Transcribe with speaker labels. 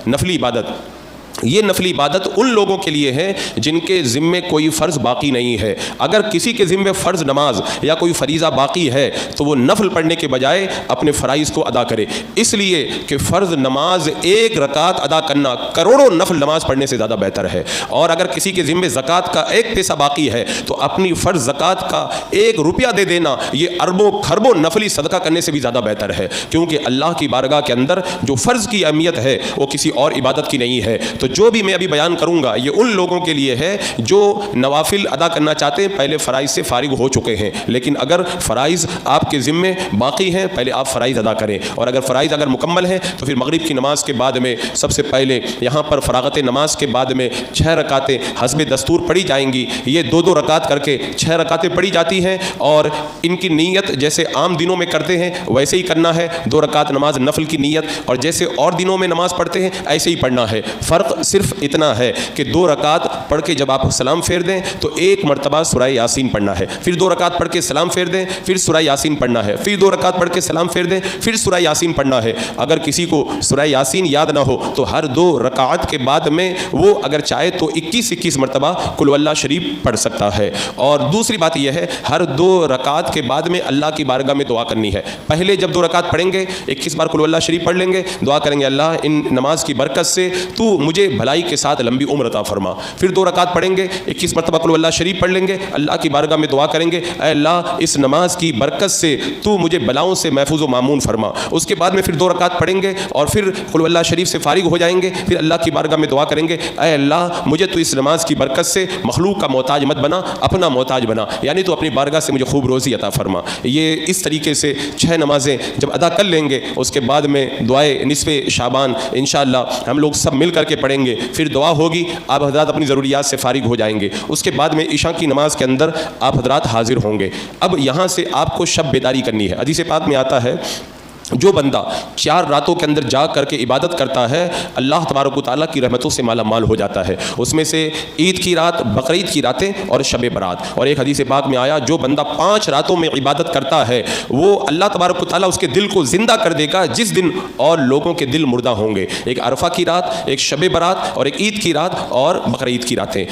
Speaker 1: نفلی عبادت، یہ نفلی عبادت ان لوگوں کے لیے ہے جن کے ذمے کوئی فرض باقی نہیں ہے۔ اگر کسی کے ذمے فرض نماز یا کوئی فریضہ باقی ہے تو وہ نفل پڑھنے کے بجائے اپنے فرائض کو ادا کرے، اس لیے کہ فرض نماز ایک رکعت ادا کرنا کروڑوں نفل نماز پڑھنے سے زیادہ بہتر ہے۔ اور اگر کسی کے ذمے زکوٰۃ کا ایک پیسہ باقی ہے تو اپنی فرض زکوٰۃ کا 1 روپیہ دے دینا یہ اربوں کھربوں نفلی صدقہ کرنے سے بھی زیادہ بہتر ہے، کیونکہ اللہ کی بارگاہ کے اندر جو فرض کی اہمیت ہے وہ کسی اور عبادت کی نہیں ہے۔ تو جو بھی میں ابھی بیان کروں گا یہ ان لوگوں کے لیے ہے جو نوافل ادا کرنا چاہتے ہیں، پہلے فرائض سے فارغ ہو چکے ہیں، لیکن اگر فرائض آپ کے ذمے باقی ہیں پہلے آپ فرائض ادا کریں، اور اگر فرائض مکمل ہیں تو پھر مغرب کی نماز کے بعد میں سب سے پہلے یہاں پر فراغت نماز کے بعد میں 6 رکعتیں حسب دستور پڑھی جائیں گی۔ یہ 2 رکعت کر کے 6 رکعتیں پڑھی جاتی ہیں، اور ان کی نیت جیسے عام دنوں میں کرتے ہیں ویسے ہی کرنا ہے، 2 رکعت نماز نفل کی نیت، اور جیسے اور دنوں میں نماز پڑھتے ہیں ایسے ہی پڑھنا ہے۔ فرق صرف اتنا ہے کہ 2 رکعت پڑھ کے جب آپ سلام پھیر دیں تو 1 مرتبہ سورہ یاسین پڑھنا ہے، پھر 2 رکعت پڑھ کے سلام پھیر دیں، پھر سورہ یاسین پڑھنا ہے، پھر 2 رکعت پڑھ کے سلام پھیر دیں، پھر سورہ یاسین پڑھنا ہے۔ اگر کسی کو سورہ یاسین یاد نہ ہو تو ہر 2 رکعت کے بعد میں وہ اگر چاہے تو 21 مرتبہ قل ہو اللہ شریف پڑھ سکتا ہے۔ اور دوسری بات یہ ہے ہر 2 رکعت کے بعد میں اللہ کی بارگاہ میں دعا کرنی ہے۔ پہلے جب 2 رکعت پڑھیں گے 21 بار قل ہو اللہ شریف پڑھ لیں گے، دعا کریں گے اللہ ان نماز کی برکت سے تو مجھے بھلائی کے ساتھ لمبی عمر عطا فرما۔ پھر 2 رکعت پڑھیں گے 21 مرتبہ قل ہو اللہ شریف پڑھ لیں گے، اللہ کی بارگاہ میں دعا کریں گے اے اللہ اس نماز کی برکت سے تو مجھے بلاؤں سے محفوظ و مامون فرما۔ اس کے بعد میں پھر 2 رکعت پڑھیں گے اور پھر قل ہو اللہ شریف سے فارغ ہو جائیں گے، پھر اللہ کی بارگاہ میں دعا کریں گے اے اللہ مجھے تو اس نماز کی برکت سے مخلوق کا محتاج مت بنا، اپنا محتاج بنا، یعنی تو اپنی بارگاہ سے مجھے خوب روزی عطا فرما۔ یہ اس طریقے سے 6 نمازیں جب ادا کر لیں گے اس کے بعد میں دعائے نصف شعبان انشاءاللہ ہم لوگ سب مل کر کے پڑھیں گے، پھر دعا ہوگی، آپ حضرات اپنی ضروریات سے فارغ ہو جائیں گے۔ اس کے بعد میں عشاء کی نماز کے اندر آپ حضرات حاضر ہوں گے۔ اب یہاں سے آپ کو شب بیداری کرنی ہے۔ حدیث پاک میں آتا ہے جو بندہ 4 راتوں کے اندر جاگ کر کے عبادت کرتا ہے اللہ تبارک و تعالیٰ کی رحمتوں سے مالا مال ہو جاتا ہے۔ اس میں سے عید کی رات، بقرعید کی راتیں اور شب برات۔ اور ایک حدیث پاک میں آیا جو بندہ 5 راتوں میں عبادت کرتا ہے وہ اللہ تبارک و تعالیٰ اس کے دل کو زندہ کر دے گا جس دن اور لوگوں کے دل مردہ ہوں گے۔ ایک عرفہ کی رات، ایک شب برات اور ایک عید کی رات اور بقرعید کی راتیں۔